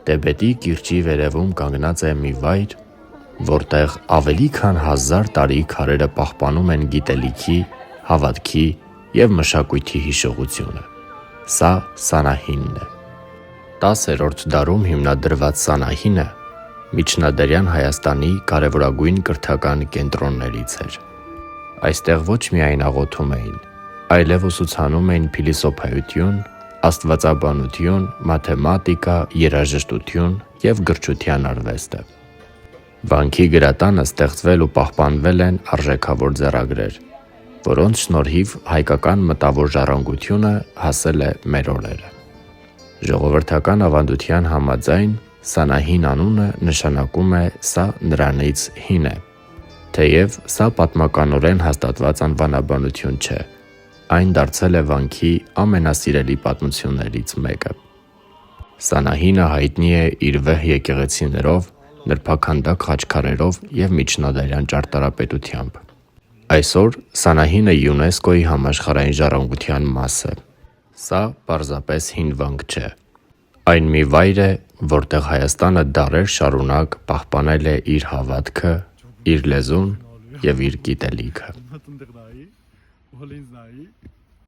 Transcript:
Տեբետի կիրճի վերևում կանգնած է մի վայր, որտեղ ավելի քան 1000 տարի քարերը պահպանում են գիտելիքի, հավատքի և մշակույթի հիշողությունը։ Սա Սանահինն է։ 10-րդ դարում հիմնադրված Սանահինը միջնադարյան Հայաստանի կարևորագույն կրթական կենտրոններից էր։ Այստեղ ոչ միայն աղոթում էին, այլև ուսուցանում էին փիլիսոփայություն, աստվածաբանություն, մաթեմատիկա, երաժշտություն և գրչության արվեստը։ Վանքի գրատանը ստեղծվել ու պահպանվել են արժեքավոր ձեռագրեր, որոնց շնորհիվ հայկական մտավոր ժառանգությունը հասել է մեր օրերը։ Ժողովրդական ավանդության համաձայն Սանահին անունը նշանակում է «Սա նրանից հին է», թեև սա պատմականորեն հաստատված անվանաբանություն չէ։ Այն դարձել է վանքի ամենասիրելի պատմություններից մեկը։ Սանահինը հայտնի է իր վեհ եկեղեցիներով, նրբաքանդակ խաչքարերով և միջնադարյան ճարտարապետությամբ։ Այսօր Սանահինը ՅՈՒՆԵՍԿՕ-ի համաշխարհային ժառանգության մաս է։ Սա պարզապես հին վանք չէ։ Այն մի վայր է, որտեղ Հայաստանը դարեր շարունակ պահպանել է իր հավատքը, իր լեզուն և իր գիտելիքը։